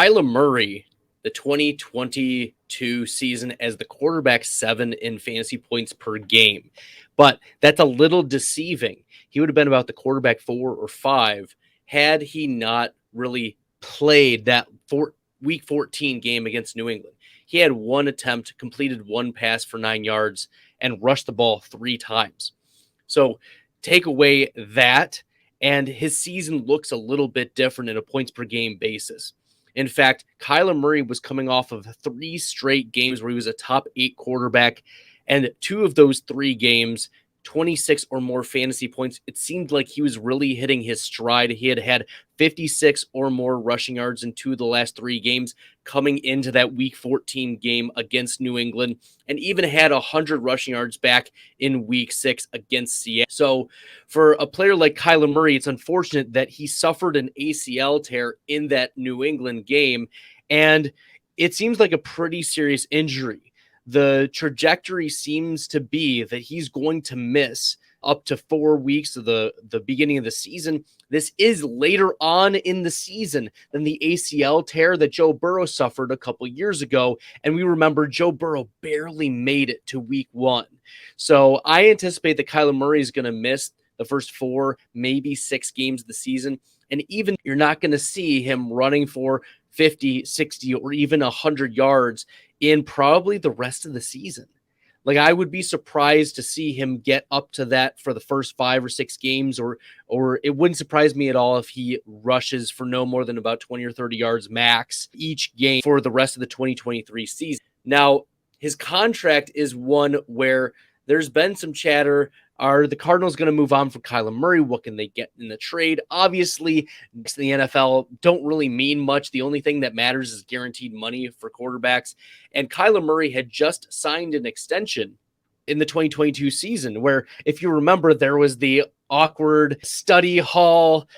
Kyler Murray, the 2022 season as the quarterback 7 in fantasy points per game. But that's a little deceiving. He would have been about the quarterback 4 or 5 had he not really played that week 14 game against New England. He had one attempt, completed one pass for 9 yards, and rushed the ball 3 times. So take away that, and his season looks a little bit different in a points per game basis. In fact, Kyler Murray was coming off of 3 straight games where he was a top 8 quarterback, and 2 of those 3 games, 26 or more fantasy points. It seemed like he was really hitting his stride. He had 56 or more rushing yards in 2 of the last 3 games coming into that week 14 game against New England, and even had 100 rushing yards back in week 6 against Seattle. So for a player like Kyler Murray, it's unfortunate that he suffered an ACL tear in that New England game, and it seems like a pretty serious injury. The trajectory seems to be that he's going to miss up to 4 weeks of the beginning of the season. This is later on in the season than the ACL tear that Joe Burrow suffered a couple years ago. And we remember Joe Burrow barely made it to week 1. So I anticipate that Kyler Murray is going to miss the first 4, maybe 6 games of the season. And even you're not going to see him running for 50, 60, or even 100 yards in probably the rest of the season. Like, I would be surprised to see him get up to that for the first 5 or 6 games, or it wouldn't surprise me at all if he rushes for no more than about 20 or 30 yards max each game for the rest of the 2023 season. Now, his contract is one where there's been some chatter. Are the Cardinals going to move on from Kyler Murray? What can they get in the trade? Obviously, the NFL don't really mean much. The only thing that matters is guaranteed money for quarterbacks. And Kyler Murray had just signed an extension in the 2022 season, where, if you remember, there was the awkward study hall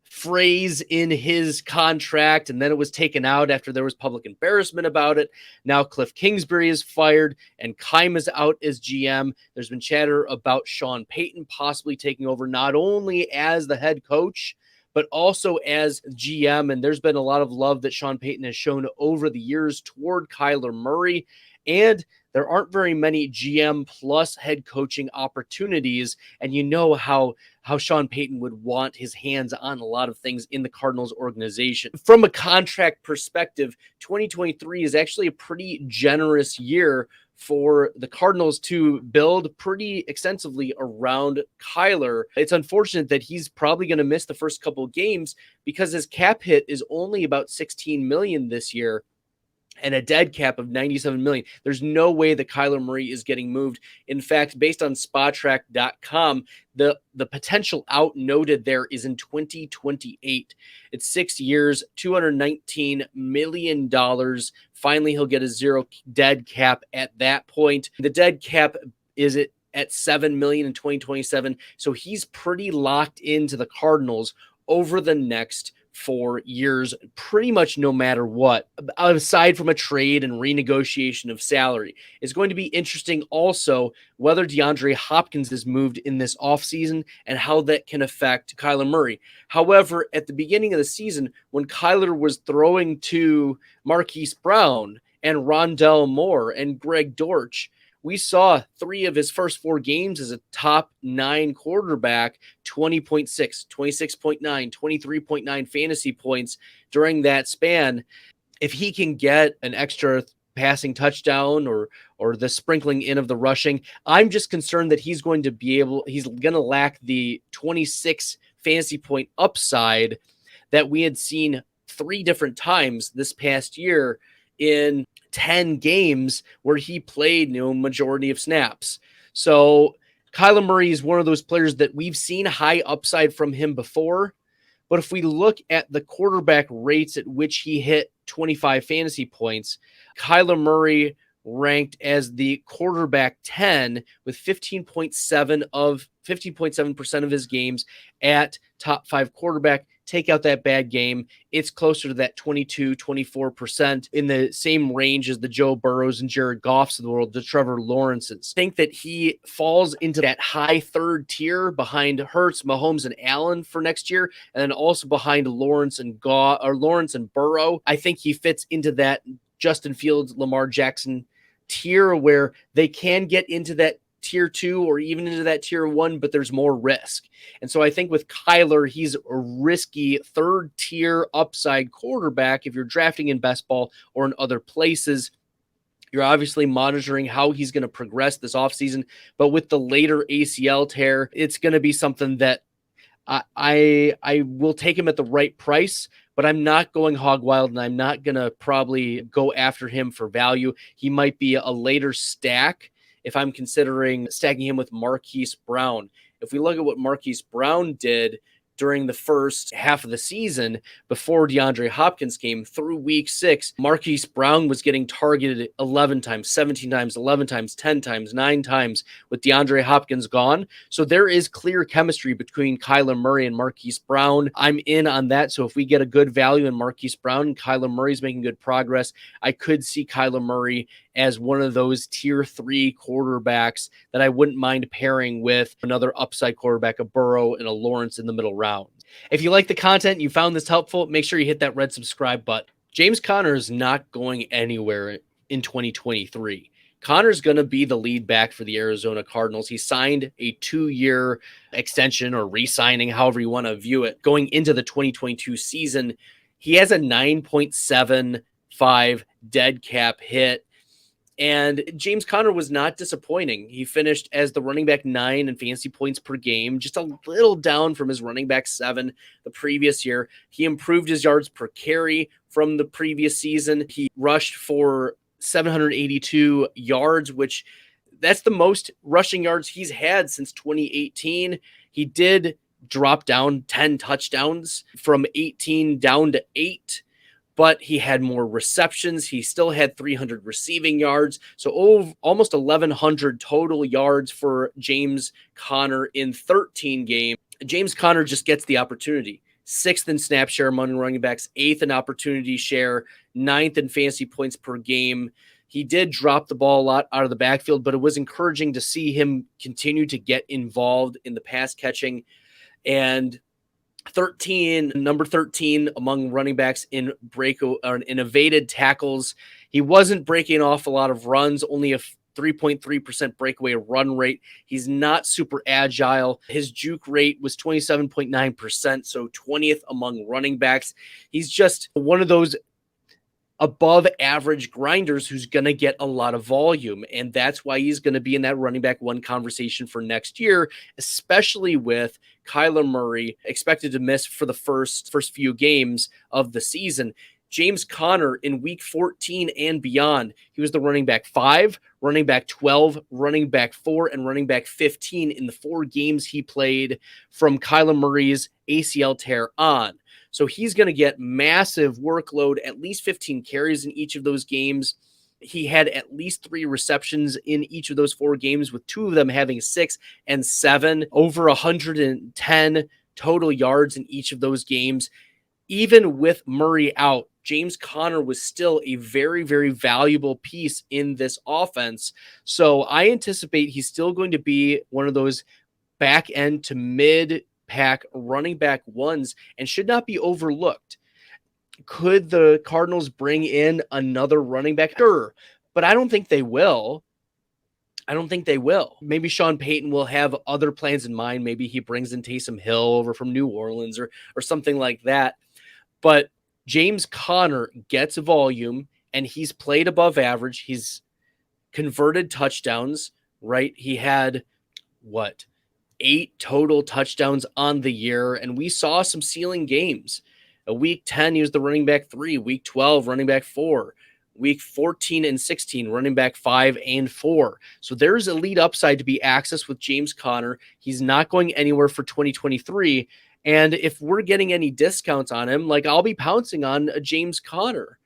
phrase in his contract, and then it was taken out after there was public embarrassment about it. Now Cliff Kingsbury is fired and Keim is out as GM. There's been chatter about Sean Payton possibly taking over not only as the head coach, but also as GM. And there's been a lot of love that Sean Payton has shown over the years toward Kyler Murray. And there aren't very many GM plus head coaching opportunities. And you know how Sean Payton would want his hands on a lot of things in the Cardinals organization. From a contract perspective, 2023 is actually a pretty generous year for the Cardinals to build pretty extensively around Kyler. It's unfortunate that he's probably going to miss the first couple of games because his cap hit is only about $16 million this year, and a dead cap of $97 million. There's no way that Kyler Murray is getting moved. In fact, based on Spotrac.com, the potential out noted there is in 2028. It's 6 years, $219 million. Finally, he'll get a 0 dead cap at that point. The dead cap is at $7 million in 2027. So he's pretty locked into the Cardinals over the next 4 years, pretty much no matter what, aside from a trade and renegotiation of salary. It's going to be interesting also whether DeAndre Hopkins is moved in this offseason and how that can affect Kyler Murray. However, at the beginning of the season, when Kyler was throwing to Marquise Brown and Rondell Moore and Greg Dortch, we saw 3 of his first 4 games as a top 9 quarterback, 20.6, 26.9, 23.9 fantasy points during that span. If he can get an extra passing touchdown or the sprinkling in of the rushing, I'm just concerned that he's going to lack the 26 fantasy point upside that we had seen 3 different times this past year in 10 games where he played majority of snaps. So Kyler Murray is one of those players that we've seen high upside from him before. But if we look at the quarterback rates at which he hit 25 fantasy points, Kyler Murray ranked as the quarterback 10 with 15.7% of his games at top 5 quarterback. take out that bad game, it's closer to that 22-24% in the same range as the Joe Burrows and Jared Goffs of the world, the Trevor Lawrences. I think that he falls into that high third tier behind Hurts, Mahomes, and Allen for next year, and then also behind Lawrence and Burrow. I think he fits into that Justin Fields, Lamar Jackson tier where they can get into that tier 2 or even into that tier 1, but there's more risk. And so I think with Kyler, he's a risky third tier upside quarterback. If you're drafting in best ball or in other places, you're obviously monitoring how he's going to progress this offseason. But with the later ACL tear, it's going to be something that I will take him at the right price, but I'm not going hog wild, and I'm not going to probably go after him for value. He might be a later stack if I'm considering stacking him with Marquise Brown. If we look at what Marquise Brown did during the first half of the season before DeAndre Hopkins came through week 6, Marquise Brown was getting targeted 11 times, 17 times, 11 times, 10 times, 9 times with DeAndre Hopkins gone. So there is clear chemistry between Kyler Murray and Marquise Brown. I'm in on that. So if we get a good value in Marquise Brown and Kyler Murray's making good progress, I could see Kyler Murray as one of those tier 3 quarterbacks that I wouldn't mind pairing with another upside quarterback, a Burrow and a Lawrence in the middle round. If you like the content, you found this helpful, make sure you hit that red subscribe button. James Conner is not going anywhere in 2023. Conner's going to be the lead back for the Arizona Cardinals. He signed a 2-year extension or re-signing, however you want to view it, going into the 2022 season. He has a 9.75 dead cap hit. And James Conner was not disappointing. He finished as the running back 9 in fantasy points per game, just a little down from his running back 7 the previous year. He improved his yards per carry from the previous season. He rushed for 782 yards, which that's the most rushing yards he's had since 2018. He did drop down 10 touchdowns from 18 down to 8. But he had more receptions. He still had 300 receiving yards. So almost 1,100 total yards for James Conner in 13 games. James Conner just gets the opportunity. 6th in snap share among running backs, 8th in opportunity share, 9th in fantasy points per game. He did drop the ball a lot out of the backfield, but it was encouraging to see him continue to get involved in the pass catching. And number 13 among running backs in evaded tackles. He wasn't breaking off a lot of runs, only a 3.3% breakaway run rate. He's not super agile. His juke rate was 27.9%, so 20th among running backs. He's just one of those above average grinders who's going to get a lot of volume. And that's why he's going to be in that running back 1 conversation for next year, especially with Kyler Murray expected to miss for the first few games of the season. James Conner in week 14 and beyond, he was the running back 5, running back 12, running back 4, and running back 15 in the 4 games he played from Kyler Murray's ACL tear on. So he's going to get massive workload, at least 15 carries in each of those games. He had at least 3 receptions in each of those 4 games, with 2 of them having 6 and 7, over 110 total yards in each of those games. Even with Murray out, James Conner was still a very, very valuable piece in this offense. So I anticipate he's still going to be one of those back end to mid pack running back 1s and should not be overlooked. Could the Cardinals bring in another running back? Sure, but I don't think they will. Maybe Sean Payton will have other plans in mind. Maybe he brings in Taysom Hill over from New Orleans or something like that. But James Conner gets volume, and he's played above average. He's converted touchdowns, right? He had, 8 total touchdowns on the year, and we saw some ceiling games. Week 10, he was the running back 3. Week 12, running back 4. Week 14 and 16, running back 5 and 4. So there's elite upside to be accessed with James Conner. He's not going anywhere for 2023. And if we're getting any discounts on him, I'll be pouncing on a James Conner,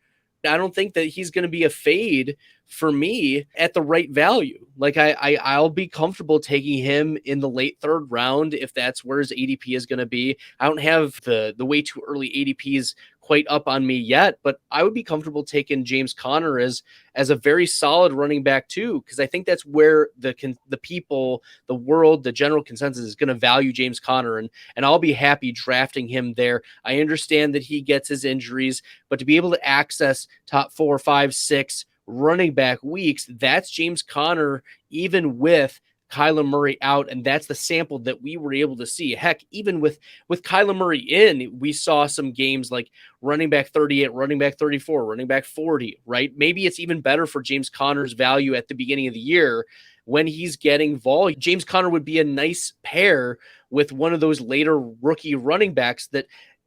I don't think that he's going to be a fade for me at the right value. Like I'll be comfortable taking him in the late third round if that's where his ADP is going to be. I don't have the way too early ADPs quite up on me yet, but I would be comfortable taking James Conner as a very solid running back too, because I think that's where the people, the world, the general consensus is going to value James Conner, and I'll be happy drafting him there. I understand that he gets his injuries, but to be able to access top 4, 5, 6 running back weeks, that's James Conner, even with Kyler Murray out, and that's the sample that we were able to see. Heck, even with Kyler Murray in, we saw some games like running back 38, running back 34, running back 40, right? Maybe it's even better for James Conner's value at the beginning of the year when he's getting volume. James Conner would be a nice pair with one of those later rookie running backs that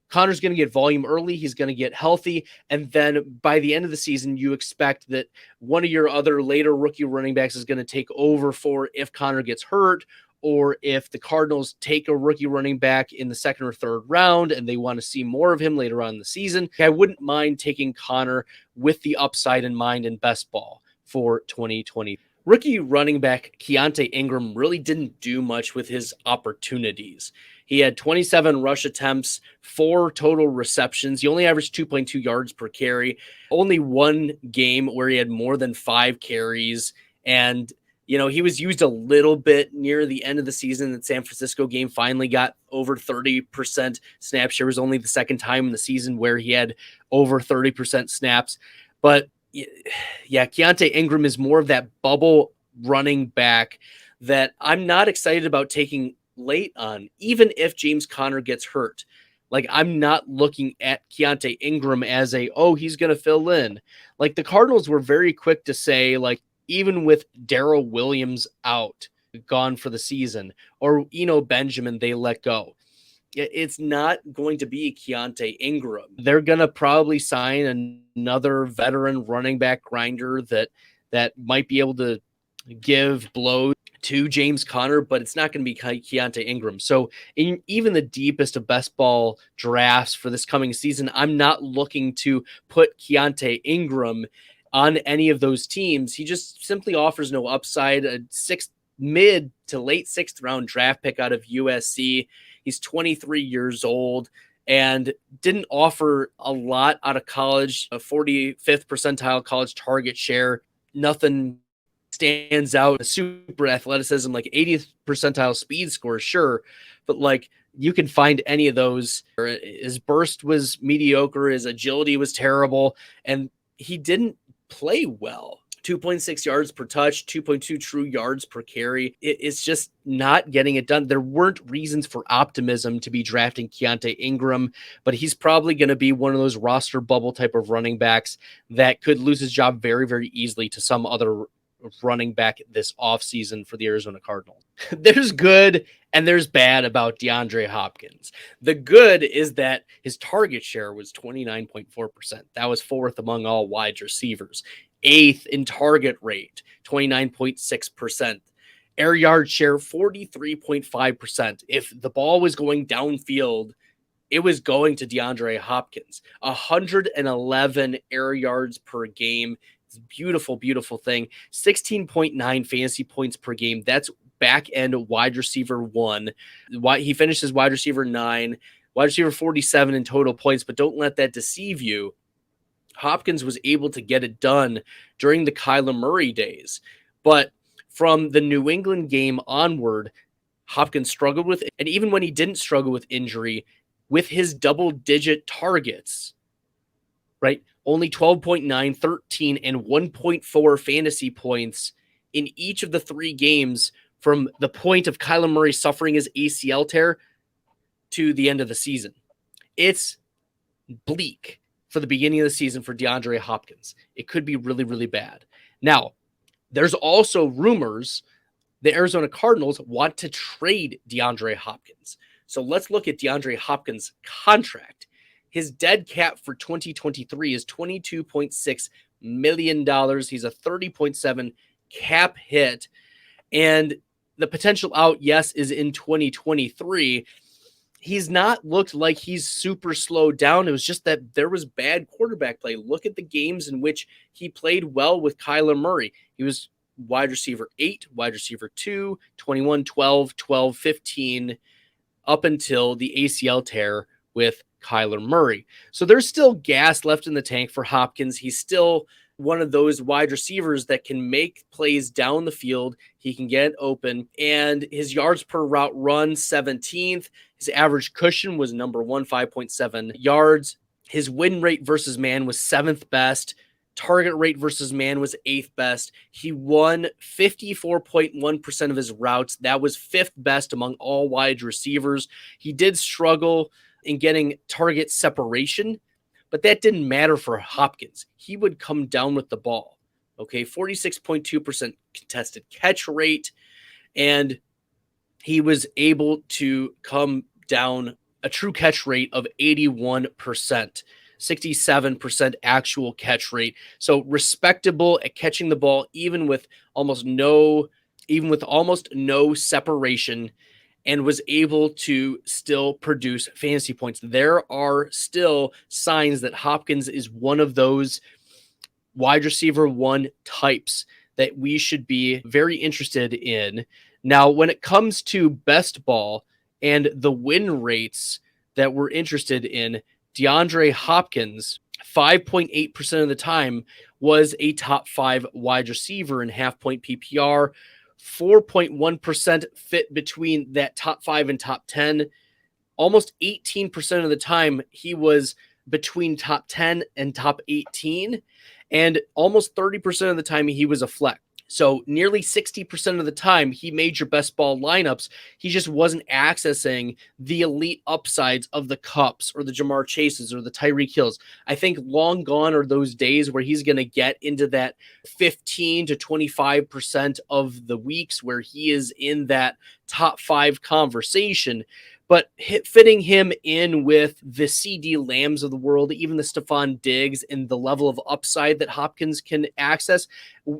Connor's going to get volume early. He's going to get healthy. And then by the end of the season, you expect that one of your other later rookie running backs is going to take over for if Connor gets hurt, or if the Cardinals take a rookie running back in the second or third round and they want to see more of him later on in the season. I wouldn't mind taking Connor with the upside in mind in best ball for 2020. Rookie running back Keontae Ingram really didn't do much with his opportunities. He had 27 rush attempts, 4 total receptions. He only averaged 2.2 yards per carry. Only one game where he had more than 5 carries. And, he was used a little bit near the end of the season. The San Francisco game finally got over 30% snap share. It was only the second time in the season where he had over 30% snaps. But yeah, Keontae Ingram is more of that bubble running back that I'm not excited about taking late on, even if James Conner gets hurt. Like, I'm not looking at Keontae Ingram as he's going to fill in. Like, the Cardinals were very quick to say, like, even with Darrell Williams out, gone for the season, or Benjamin, they let go. It's not going to be Keontae Ingram. They're going to probably sign another veteran running back grinder that might be able to give blows to James Conner, but it's not going to be Keontae Ingram. So in even the deepest of best ball drafts for this coming season, I'm not looking to put Keontae Ingram on any of those teams. He just simply offers no upside. A mid to late 6th round draft pick out of USC. He's 23 years old and didn't offer a lot out of college, a 45th percentile college target share. Nothing stands out. Super athleticism, like 80th percentile speed score, sure. But like, you can find any of those. His burst was mediocre. His agility was terrible. And he didn't play well. 2.6 yards per touch, 2.2 true yards per carry. It's just not getting it done. There weren't reasons for optimism to be drafting Keontae Ingram, but he's probably going to be one of those roster bubble type of running backs that could lose his job very, very easily to some other running back this offseason for the Arizona Cardinals. There's good and there's bad about DeAndre Hopkins. The good is that his target share was 29.4%. That was 4th among all wide receivers. 8th in target rate, 29.6%. Air yard share, 43.5%. If the ball was going downfield, it was going to DeAndre Hopkins. 111 air yards per game. It's a beautiful, beautiful thing. 16.9 fantasy points per game. That's back end wide receiver 1. He finishes wide receiver 9, wide receiver 47 in total points, but don't let that deceive you. Hopkins was able to get it done during the Kyler Murray days. But from the New England game onward, Hopkins struggled with it. And even when he didn't struggle with injury, with his double-digit targets, right? Only 12.9, 13, and 1.4 fantasy points in each of the 3 games from the point of Kyler Murray suffering his ACL tear to the end of the season. It's bleak for the beginning of the season for DeAndre Hopkins. It could be really, really bad. Now, there's also rumors the Arizona Cardinals want to trade DeAndre Hopkins. So let's look at DeAndre Hopkins' contract. His dead cap for 2023 is $22.6 million. He's a 30.7 cap hit. And the potential out, yes, is in 2023. he's not looked like he's super slowed down. It was just that there was bad quarterback play. Look at the games in which he played well with Kyler Murray. He was wide receiver 8, wide receiver 2, 21, 12, 12, 15, up until the ACL tear with Kyler Murray. So there's still gas left in the tank for Hopkins. He's still one of those wide receivers that can make plays down the field. He can get open, and his yards per route run 17th. His average cushion was number 1, 5.7 yards. His win rate versus man was 7th best. Target rate versus man was 8th best. He won 54.1% of his routes. That was 5th best among all wide receivers. He did struggle in getting target separation, but that didn't matter for Hopkins. He would come down with the ball. Okay, 46.2% contested catch rate, and he was able to come down a true catch rate of 81%. 67% actual catch rate. So respectable at catching the ball, even with almost no separation, and was able to still produce fantasy points. There are still signs that Hopkins is one of those wide receiver 1 types that we should be very interested in. Now, when it comes to best ball and the win rates that we're interested in, DeAndre Hopkins, 5.8% of the time, was a top 5 wide receiver in half-point PPR. 4.1% fit between that top 5 and top 10. Almost 18% of the time, he was between top 10 and top 18. And almost 30% of the time, he was a flex. So nearly 60% of the time, he made your best ball lineups. He just wasn't accessing the elite upsides of the Kupps or the Jamar Chases or the Tyreek Hills. I think long gone are those days where he's going to get into that 15 to 25% of the weeks where he is in that top 5 conversation. But fitting him in with the CD Lambs of the world, even the Stephon Diggs, and the level of upside that Hopkins can access,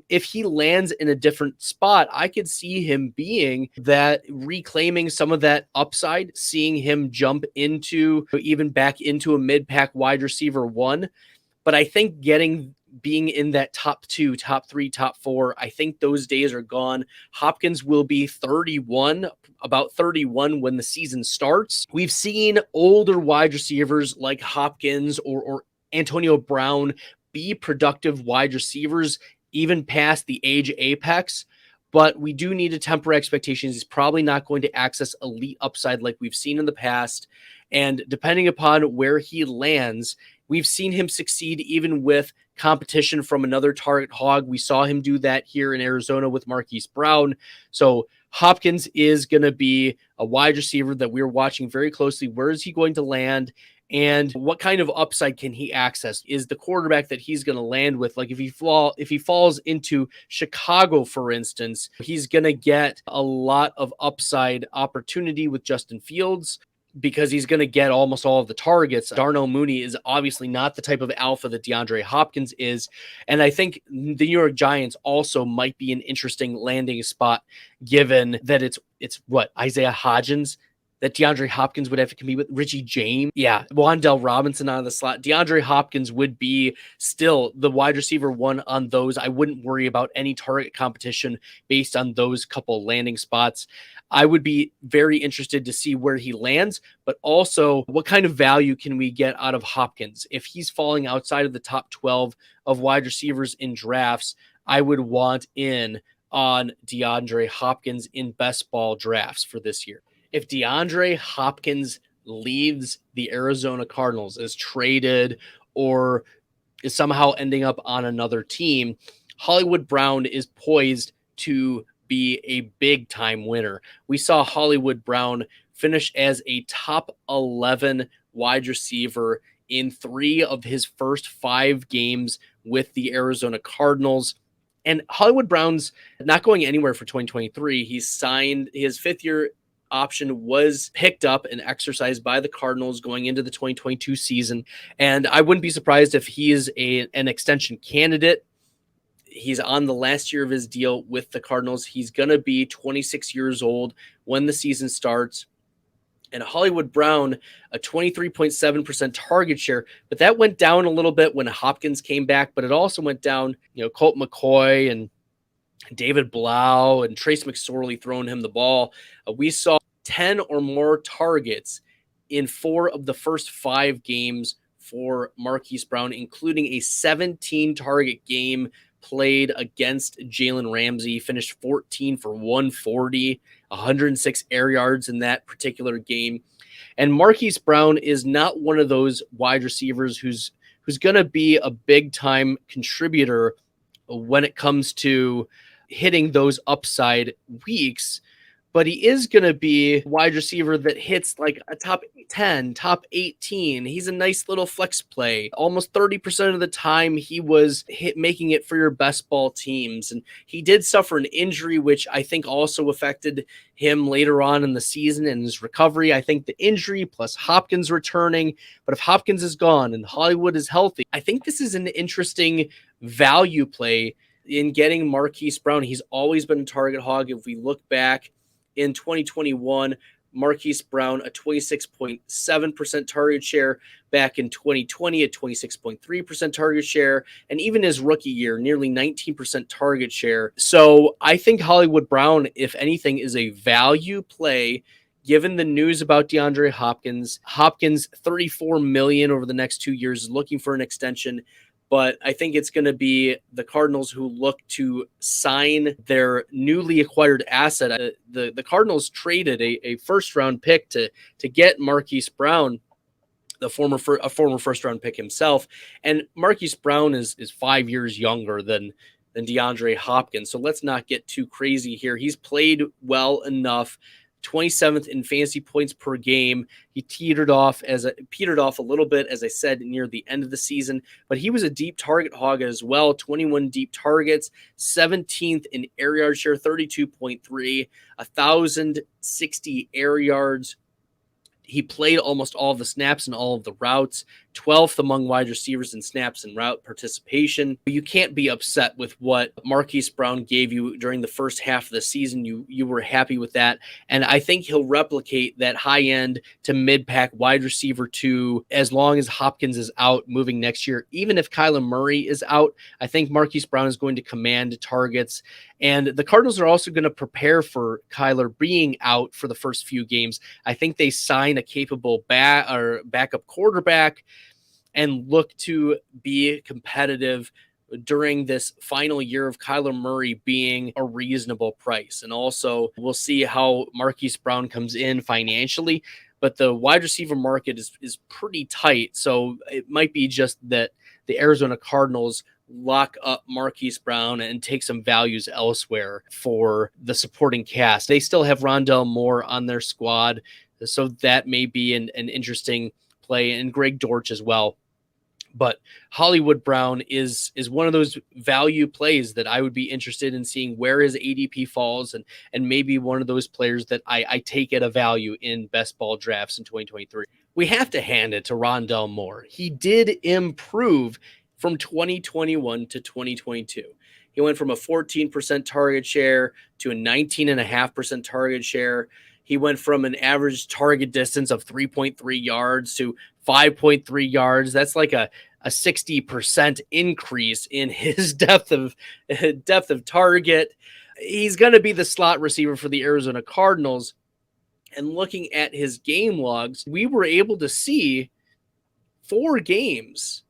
if he lands in a different spot, I could see him being that, reclaiming some of that upside, seeing him jump into even back into a mid-pack wide receiver 1. But I think being in that top 2, top 3, top 4, I think those days are gone. Hopkins will be about 31 when the season starts. We've seen older wide receivers like Hopkins or Antonio Brown be productive wide receivers even past the age apex. But we do need to temper expectations. He's probably not going to access elite upside like we've seen in the past. And depending upon where he lands, we've seen him succeed even with competition from another target hog. We saw him do that here in Arizona with Marquise Brown. So Hopkins is going to be a wide receiver that we're watching very closely. Where is he going to land? And what kind of upside can he access? Is the quarterback that he's going to land with, like if he falls into Chicago, for instance, he's going to get a lot of upside opportunity with Justin Fields, because he's going to get almost all of the targets. Darnell Mooney is obviously not the type of alpha that DeAndre Hopkins is. And I think the New York Giants also might be an interesting landing spot, given that it's what, Isaiah Hodgins that DeAndre Hopkins would have to compete with, Richie James. Yeah, Wan'Dale Robinson out of the slot. DeAndre Hopkins would be still the wide receiver 1 on those. I wouldn't worry about any target competition based on those couple landing spots. I would be very interested to see where he lands, but also what kind of value can we get out of Hopkins? If he's falling outside of the top 12 of wide receivers in drafts, I would want in on DeAndre Hopkins in best ball drafts for this year. If DeAndre Hopkins leaves the Arizona Cardinals, is traded, or is somehow ending up on another team, Hollywood Brown is poised to be a big time winner. We saw Hollywood Brown finish as a top 11 wide receiver in 3 of his first 5 games with the Arizona Cardinals. And Hollywood Brown's not going anywhere for 2023. He's signed his 5th year option, was picked up and exercised by the Cardinals going into the 2022 season. And I wouldn't be surprised if he is an extension candidate. He's on the last year of his deal with the Cardinals. He's going to be 26 years old when the season starts. And Hollywood Brown, a 23.7% target share, but that went down a little bit when Hopkins came back, but it also went down, Colt McCoy and David Blau and Trace McSorley throwing him the ball. We saw 10 or more targets in 4 of the first 5 games for Marquise Brown, including a 17 target game played against Jalen Ramsey. He finished 14 for 140, 106 air yards in that particular game. And Marquise Brown is not one of those wide receivers who's going to be a big time contributor when it comes to hitting those upside weeks, but he is going to be a wide receiver that hits like a top 10, top 18. He's a nice little flex play. Almost 30% of the time he was making it for your best ball teams. And he did suffer an injury, which I think also affected him later on in the season and his recovery. I think the injury plus Hopkins returning, but if Hopkins is gone and Hollywood is healthy, I think this is an interesting value play in getting Marquise Brown. He's always been a target hog. If we look back in 2021, Marquise Brown, a 26.7% target share. Back in 2020, a 26.3% target share. And even his rookie year, nearly 19% target share. So I think Hollywood Brown, if anything, is a value play given the news about DeAndre Hopkins. Hopkins, $34 million over the next 2 years, looking for an extension. But I think it's going to be the Cardinals who look to sign their newly acquired asset. The Cardinals traded a first-round pick to get Marquise Brown, a former first-round pick himself. And Marquise Brown is 5 years younger than DeAndre Hopkins. So let's not get too crazy here. He's played well enough. 27th in fantasy points per game. He petered off a little bit, as I said, near the end of the season, but he was a deep target hog as well. 21 deep targets, 17th in air yard share, 32.3, 1,060 air yards. He played almost all of the snaps and all of the routes, 12th among wide receivers in snaps and route participation. You can't be upset with what Marquise Brown gave you during the first half of the season. You were happy with that. And I think he'll replicate that high end to mid-pack wide receiver 2 as long as Hopkins is out moving next year. Even if Kyler Murray is out, I think Marquise Brown is going to command targets. And the Cardinals are also going to prepare for Kyler being out for the first few games. I think they sign a capable backup quarterback and look to be competitive during this final year of Kyler Murray being a reasonable price. And also, we'll see how Marquise Brown comes in financially, but the wide receiver market is pretty tight. So it might be just that the Arizona Cardinals lock up Marquise Brown and take some values elsewhere for the supporting cast. They still have Rondale Moore on their squad, so that may be an interesting play, and Greg Dortch as well. But Hollywood Brown is one of those value plays that I would be interested in seeing where his ADP falls, and maybe one of those players that I take at a value in best ball drafts in 2023. We have to hand it to Rondale Moore. He did improve from 2021 to 2022. He went from a 14% target share to a 19.5% target share. He went from an average target distance of 3.3 yards to 5.3 yards. That's like a 60% increase in his depth of target. He's going to be the slot receiver for the Arizona Cardinals. And looking at his game logs, we were able to see 4 games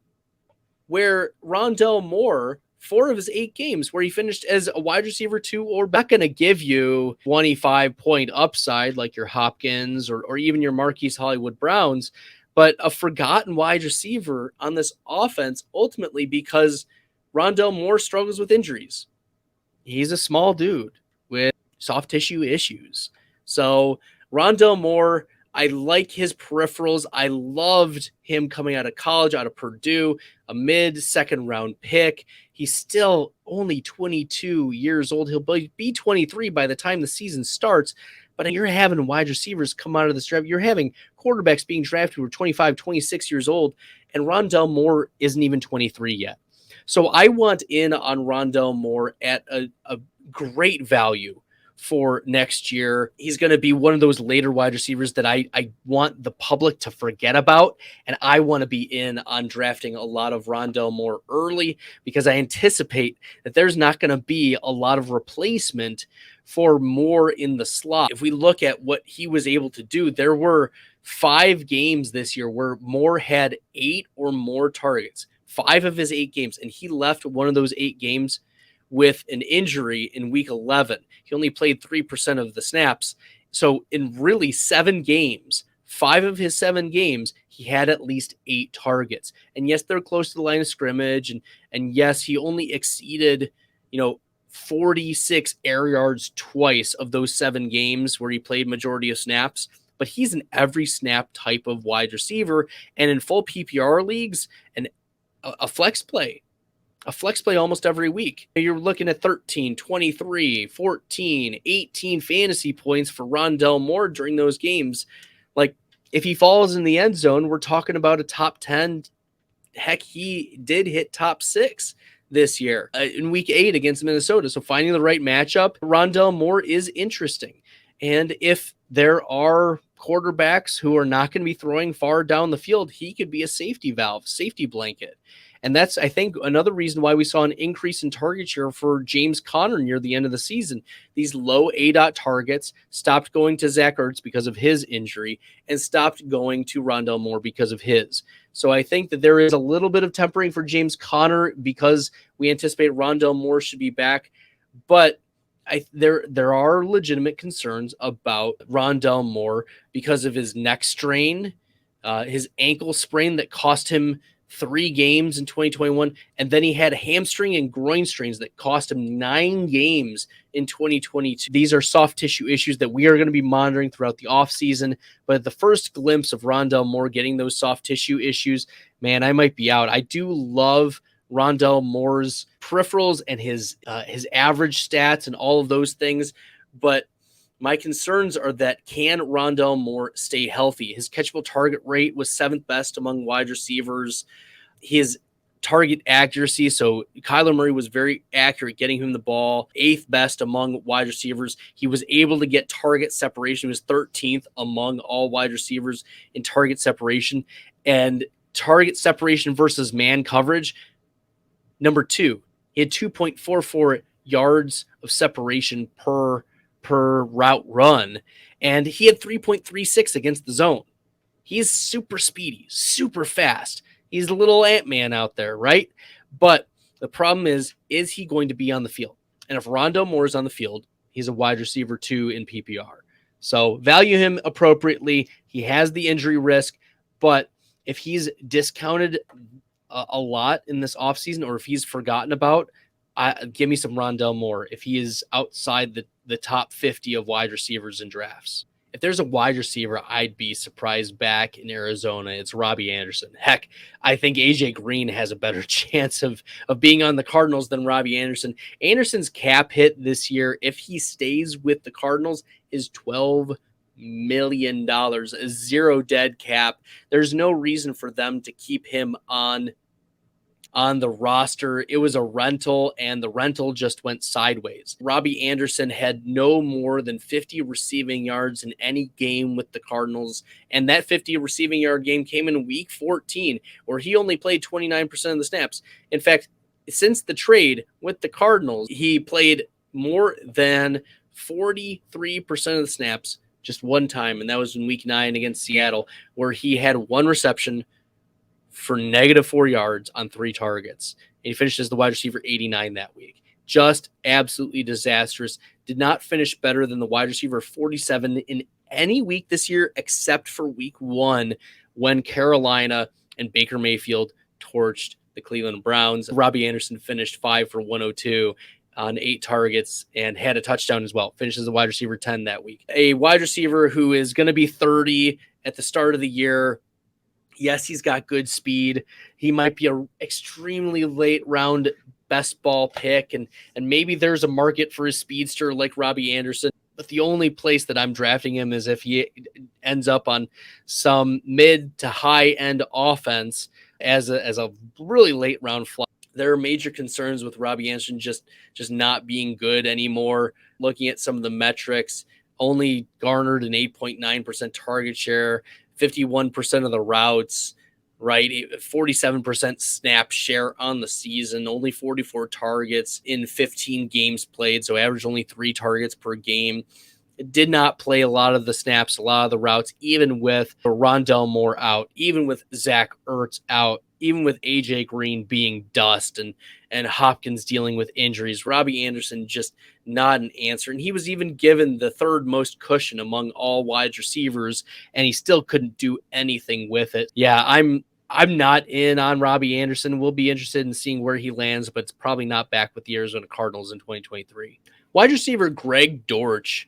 where Rondale Moore, 4 of his 8 games where he finished as a wide receiver 2, or not going to give you 25-point upside like your Hopkins or even your Marquise Hollywood Browns, but a forgotten wide receiver on this offense ultimately because Rondale Moore struggles with injuries. He's a small dude with soft tissue issues. So Rondale Moore, I like his peripherals. I loved him coming out of college, out of Purdue, a mid-second round pick. He's still only 22 years old. He'll be 23 by the time the season starts. But you're having wide receivers come out of this draft. You're having quarterbacks being drafted who are 25, 26 years old, and Rondale Moore isn't even 23 yet. So I want in on Rondale Moore at a great value for next year. He's going to be one of those later wide receivers that I want the public to forget about. And I want to be in on drafting a lot of Rondale Moore early because I anticipate that there's not going to be a lot of replacement for Moore in the slot. If we look at what he was able to do, there were 5 games this year where Moore had 8 or more targets, 5 of his 8 games, and he left one of those 8 games with an injury in week 11. He only played 3% of the snaps. So in really 7 games, 5 of his 7 games, he had at least 8 targets. And yes, they're close to the line of scrimmage. And yes, he only exceeded, 46 air yards twice of those 7 games where he played majority of snaps. But he's an every snap type of wide receiver. And in full PPR leagues, and a flex play almost every week. You're looking at 13, 23, 14, 18 fantasy points for Rondale Moore during those games. Like, if he falls in the end zone, we're talking about a top 10. Heck, he did hit top 6 this year in week 8 against Minnesota. So finding the right matchup, Rondale Moore is interesting. And if there are quarterbacks who are not going to be throwing far down the field, he could be a safety valve, safety blanket. And that's, I think, another reason why we saw an increase in target share for James Conner near the end of the season. These low ADOT targets stopped going to Zach Ertz because of his injury and stopped going to Rondale Moore because of his. So I think that there is a little bit of tempering for James Conner because we anticipate Rondale Moore should be back. But there are legitimate concerns about Rondale Moore because of his neck strain, his ankle sprain that cost him 3 games in 2021, and then he had hamstring and groin strains that cost him 9 games in 2022. These are soft tissue issues that we are going to be monitoring throughout the offseason, but the first glimpse of Rondale Moore getting those soft tissue issues, man, I might be out. I do love Rondale Moore's peripherals and his average stats and all of those things, but my concerns are that can Rondale Moore stay healthy? His catchable target rate was 7th best among wide receivers. His target accuracy, so Kyler Murray was very accurate getting him the ball, 8th best among wide receivers. He was able to get target separation. He was 13th among all wide receivers in target separation. And target separation versus man coverage, number 2. He had 2.44 yards of separation per route run, and he had 3.36 against the zone. He's super speedy, super fast. He's a little Ant-Man out there, right? But the problem is he going to be on the field? And if Rondale Moore is on the field, he's a wide receiver 2 in PPR. So value him appropriately. He has the injury risk, but if he's discounted a lot in this offseason, or if he's forgotten about, give me some Rondale Moore if he is outside the top 50 of wide receivers in drafts. If there's a wide receiver I'd be surprised back in Arizona, it's Robbie Anderson. Heck, I think AJ Green has a better chance of being on the Cardinals than Robbie Anderson. Anderson's cap hit this year, if he stays with the Cardinals, is $12 million, a 0 dead cap. There's no reason for them to keep him on the roster. It was a rental, and the rental just went sideways. Robbie Anderson had no more than 50 receiving yards in any game with the Cardinals, and that 50 receiving yard game came in week 14, where he only played 29% of the snaps. In fact, since the trade with the Cardinals, he played more than 43% of the snaps just one time, and that was in week 9 against Seattle, where he had 1 reception for -4 yards on 3 targets. And he finished as the wide receiver 89 that week. Just absolutely disastrous. Did not finish better than the wide receiver 47 in any week this year, except for week 1, when Carolina and Baker Mayfield torched the Cleveland Browns. Robbie Anderson finished 5 for 102 on 8 targets and had a touchdown as well. Finished as a wide receiver 10 that week. A wide receiver who is going to be 30 at the start of the year. Yes, he's got good speed. He might be an extremely late round best ball pick, and maybe there's a market for a speedster like Robbie Anderson. But the only place that I'm drafting him is if he ends up on some mid to high end offense as a really late round fly. There are major concerns with Robbie Anderson just not being good anymore. Looking at some of the metrics, only garnered an 8.9% target share, 51% of the routes, right? 47% snap share on the season, only 44 targets in 15 games played, so average only 3 targets per game. Did not play a lot of the snaps, a lot of the routes, even with Rondell Moore out, even with Zach Ertz out, even with AJ Green being dust and Hopkins dealing with injuries. Robbie Anderson just not an answer. And he was even given the third most cushion among all wide receivers, and he still couldn't do anything with it. Yeah, I'm not in on Robbie Anderson. We'll be interested in seeing where he lands, but it's probably not back with the Arizona Cardinals in 2023. Wide receiver Greg Dortch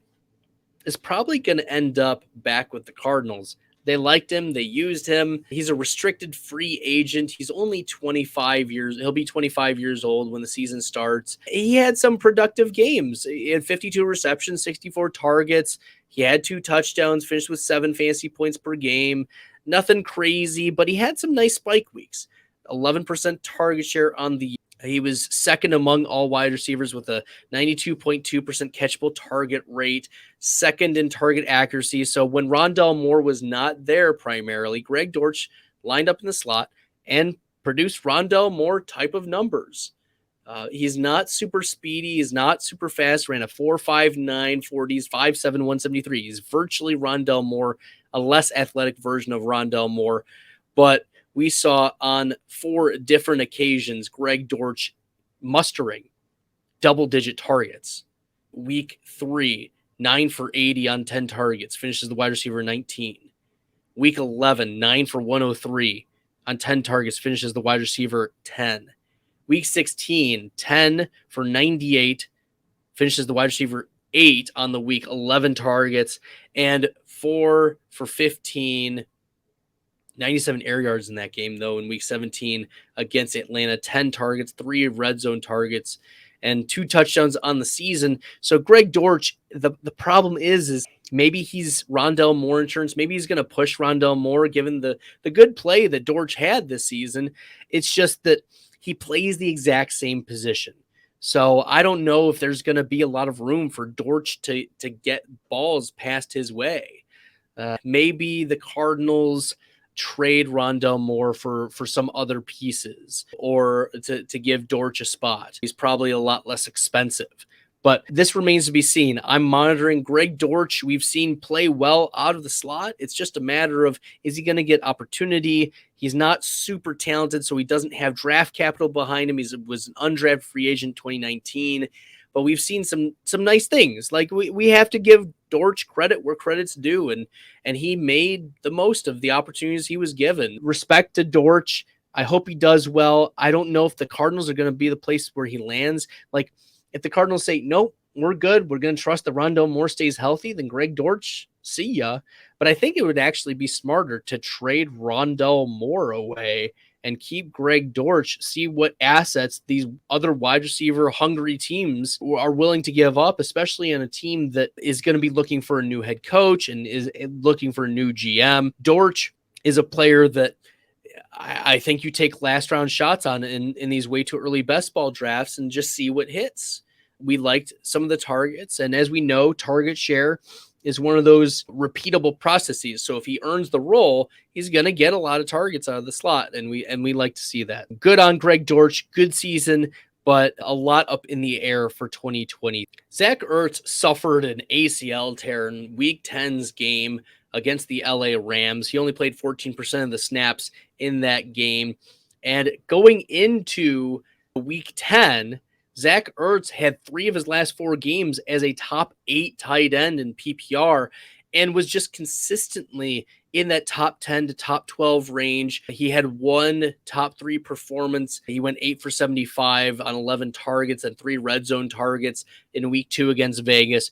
is probably going to end up back with the Cardinals. They liked him. They used him. He's a restricted free agent. He's only 25 years. He'll be 25 years old when the season starts. He had some productive games. He had 52 receptions, 64 targets. He had 2 touchdowns, finished with 7 fantasy points per game. Nothing crazy, but he had some nice spike weeks. 11% target share on the. He was second among all wide receivers with a 92.2% catchable target rate, second in target accuracy. So when Rondell Moore was not there primarily, Greg Dortch lined up in the slot and produced Rondell Moore type of numbers. He's not super speedy. He's not super fast. Ran a 4.59 40s, 5.7 173. He's virtually Rondell Moore, a less athletic version of Rondell Moore. But we saw on 4 different occasions Greg Dortch mustering double-digit targets. Week 3, 9 for 80 on 10 targets, finishes the wide receiver 19. Week 11, 9 for 103 on 10 targets, finishes the wide receiver 10. Week 16, 10 for 98, finishes the wide receiver 8 on the week, 11 targets, and 4 for 15, 97 air yards in that game, though, in week 17 against Atlanta. 10 targets, 3 red zone targets, and 2 touchdowns on the season. So Greg Dortch, the problem is maybe he's Rondell Moore insurance. Maybe he's going to push Rondell Moore given the good play that Dortch had this season. It's just that he plays the exact same position. So I don't know if there's going to be a lot of room for Dortch to get balls past his way. Maybe the Cardinals trade Rondell Moore for some other pieces or to give Dortch a spot. He's probably a lot less expensive. But this remains to be seen. I'm monitoring Greg Dortch. We've seen play well out of the slot. It's just a matter of, is he going to get opportunity? He's not super talented, so he doesn't have draft capital behind him. He was an undrafted free agent 2019. But we've seen some nice things. Like we have to give Dortch credit where credit's due, and he made the most of the opportunities he was given. Respect to Dortch. I hope he does well. I don't know if the Cardinals are going to be the place where he lands. Like if the Cardinals say, nope, we're good, we're going to trust that Rondell Moore stays healthy, then Greg Dortch, see ya. But I think it would actually be smarter to trade Rondell Moore away and keep Greg Dortch, see what assets these other wide receiver hungry teams are willing to give up, especially in a team that is going to be looking for a new head coach and is looking for a new GM. Dortch is a player that I think you take last round shots on in these way too early best ball drafts and just see what hits. We liked some of the targets, and as we know, target share is one of those repeatable processes. So if he earns the role, he's going to get a lot of targets out of the slot, and we like to see that. Good on Greg Dortch, good season, but a lot up in the air for 2020. Zach Ertz suffered an ACL tear in Week 10's game against the LA Rams. He only played 14% of the snaps in that game. And going into Week 10, Zach Ertz had 3 of his last 4 games as a top 8 tight end in PPR and was just consistently in that top 10 to top 12 range. He had 1 top 3 performance. He went 8 for 75 on 11 targets and 3 red zone targets in Week 2 against Vegas.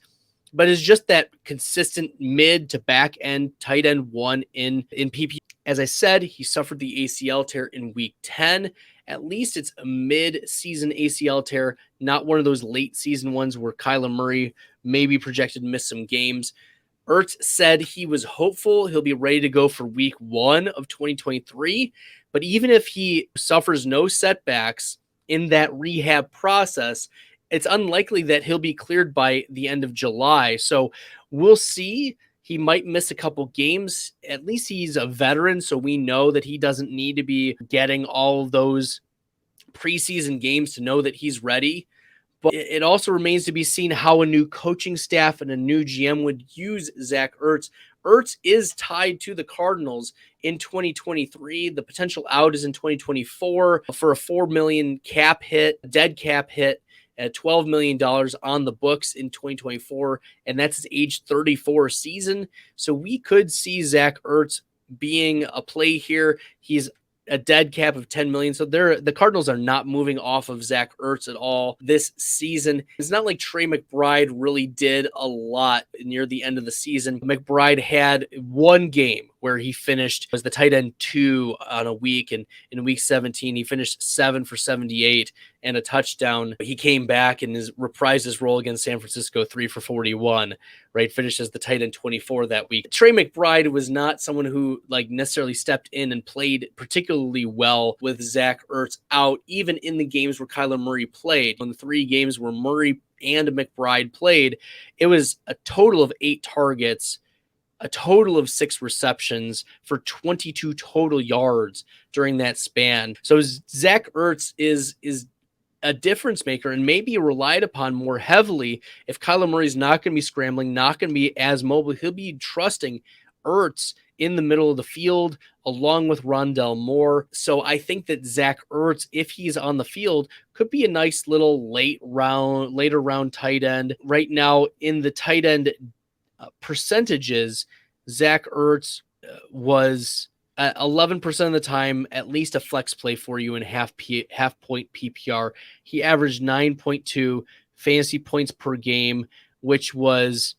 But it's just that consistent mid to back end tight end 1 in PPR. As I said, he suffered the ACL tear in Week 10. At least it's a mid-season ACL tear, not one of those late-season ones where Kyler Murray may be projected to miss some games. Ertz said he was hopeful he'll be ready to go for Week 1 of 2023, but even if he suffers no setbacks in that rehab process, it's unlikely that he'll be cleared by the end of July. So we'll see. He might miss a couple games. At least he's a veteran, so we know that he doesn't need to be getting all those preseason games to know that he's ready. But it also remains to be seen how a new coaching staff and a new GM would use Zach Ertz. Ertz is tied to the Cardinals in 2023. The potential out is in 2024 for a $4 million cap hit, dead cap hit at $12 million on the books in 2024. And that's his age 34 season. So we could see Zach Ertz being a play here. He's a dead cap of 10 million. So the Cardinals are not moving off of Zach Ertz at all this season. It's not like Trey McBride really did a lot near the end of the season. McBride had one game where he finished as the tight end 2 on a week. And in week 17, he finished 7 for 78 and a touchdown. He came back and reprised his role against San Francisco, 3 for 41, right? Finished as the tight end 24 that week. Trey McBride was not someone who necessarily stepped in and played particularly well with Zach Ertz out, even in the games where Kyler Murray played. In the 3 games where Murray and McBride played, it was a total of 8 targets, a total of 6 receptions for 22 total yards during that span. So Zach Ertz is a difference maker and maybe relied upon more heavily if Kyler Murray's not going to be scrambling, not going to be as mobile. He'll be trusting Ertz in the middle of the field along with Rondell Moore. So I think that Zach Ertz, if he's on the field, could be a nice little later round tight end. Right now in the tight end percentages, Zach Ertz was 11% of the time at least a flex play for you in half point PPR. He averaged 9.2 fantasy points per game, which was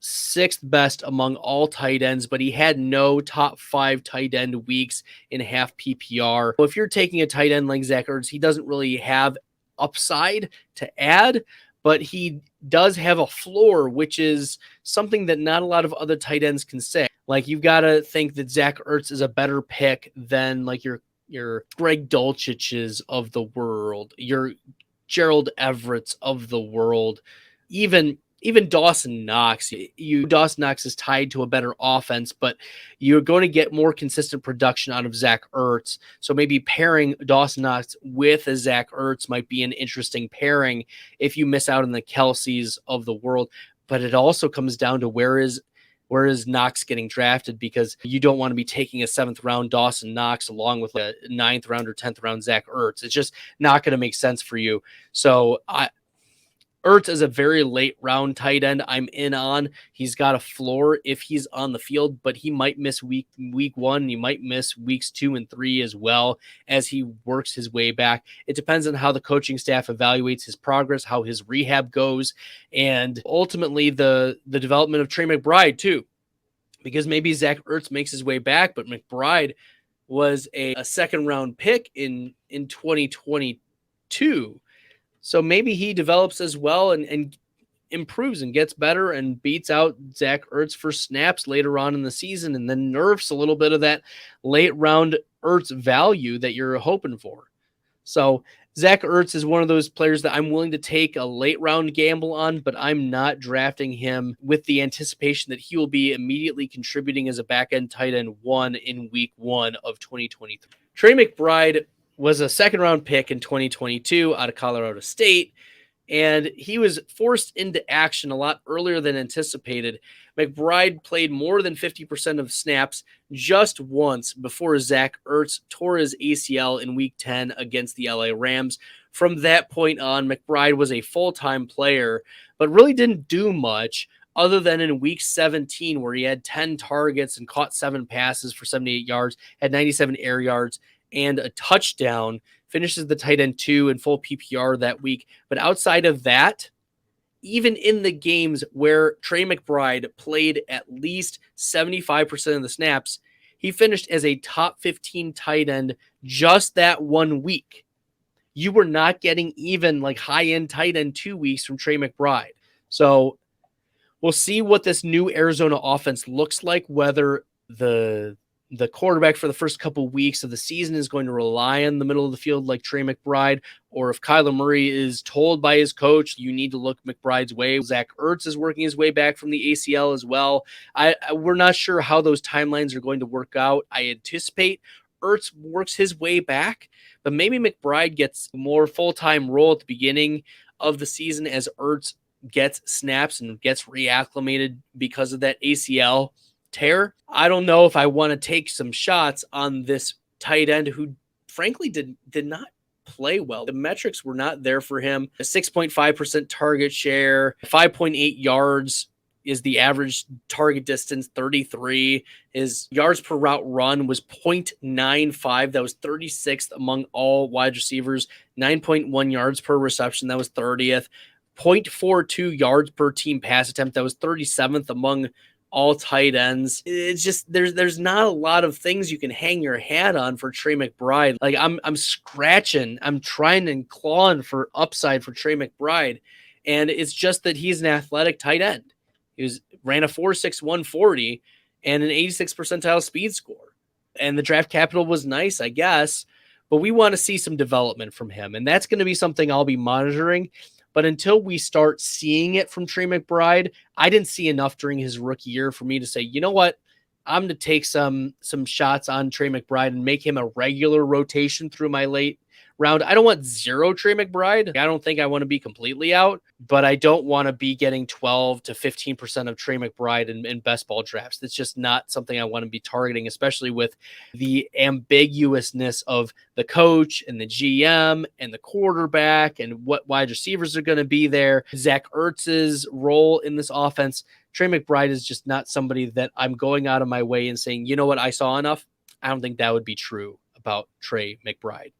6th best among all tight ends, but he had no top 5 tight end weeks in half PPR. So if you're taking a tight end like Zach Ertz, he doesn't really have upside to add, but he does have a floor, which is something that not a lot of other tight ends can say. Like, you've got to think that Zach Ertz is a better pick than like your Greg Dulcich's of the world, your Gerald Everett's of the world, even Dawson Knox. Dawson Knox is tied to a better offense, but you're going to get more consistent production out of Zach Ertz. So maybe pairing Dawson Knox with a Zach Ertz might be an interesting pairing if you miss out on the Kelce's of the world. But it also comes down to where is Knox getting drafted, because you don't want to be taking a 7th round Dawson Knox along with a 9th round or 10th round Zach Ertz. It's just not going to make sense for you. So Ertz is a very late round tight end I'm in on. He's got a floor if he's on the field, but he might miss week 1. He might miss weeks 2 and 3 as well as he works his way back. It depends on how the coaching staff evaluates his progress, how his rehab goes, and ultimately the development of Trey McBride too, because maybe Zach Ertz makes his way back, but McBride was a 2nd round pick in 2022. So maybe he develops as well and improves and gets better and beats out Zach Ertz for snaps later on in the season, and then nerfs a little bit of that late round Ertz value that you're hoping for. So Zach Ertz is one of those players that I'm willing to take a late round gamble on, but I'm not drafting him with the anticipation that he will be immediately contributing as a back end tight end 1 in week 1 of 2023. Trey McBride was a 2nd round pick in 2022 out of Colorado State, and he was forced into action a lot earlier than anticipated. McBride played more than 50% of snaps just once before Zach Ertz tore his ACL in week 10 against the LA Rams. From that point on, McBride was a full-time player, but really didn't do much other than in week 17, where he had 10 targets and caught 7 passes for 78 yards, had 97 air yards, and a touchdown, finishes the tight end 2 in full PPR that week. But outside of that, even in the games where Trey McBride played at least 75% of the snaps, he finished as a top 15 tight end just that 1 week. You were not getting even like high-end tight end 2 weeks from Trey McBride. So we'll see what this new Arizona offense looks like, whether the the quarterback for the first couple weeks of the season is going to rely on the middle of the field like Trey McBride, or if Kyler Murray is told by his coach, you need to look McBride's way. Zach Ertz is working his way back from the ACL as well. We're not sure how those timelines are going to work out. I anticipate Ertz works his way back, but maybe McBride gets more full-time role at the beginning of the season as Ertz gets snaps and gets reacclimated because of that ACL tear. I don't know if I want to take some shots on this tight end who frankly did not play well. The metrics were not there for him. A 6.5% target share, 5.8 yards is the average target distance, 33. His yards per route run was 0.95. That was 36th among all wide receivers. 9.1 yards per reception. That was 30th. 0.42 yards per team pass attempt. That was 37th among all tight ends. It's just there's not a lot of things you can hang your hat on for Trey McBride. Like I'm scratching, I'm trying and clawing for upside for Trey McBride, and it's just that he's an athletic tight end. Ran a 4.6 140 and an 86th percentile speed score. And the draft capital was nice, I guess, but we want to see some development from him. And that's going to be something I'll be monitoring. But until we start seeing it from Trey McBride, I didn't see enough during his rookie year for me to say, you know what? I'm going to take some shots on Trey McBride and make him a regular rotation through my late round. I don't want zero Trey McBride. I don't think I want to be completely out, but I don't want to be getting 12 to 15% of Trey McBride in best ball drafts. That's just not something I want to be targeting, especially with the ambiguousness of the coach and the GM and the quarterback and what wide receivers are going to be there. Zach Ertz's role in this offense. Trey McBride is just not somebody that I'm going out of my way and saying, you know what, I saw enough. I don't think that would be true about Trey McBride.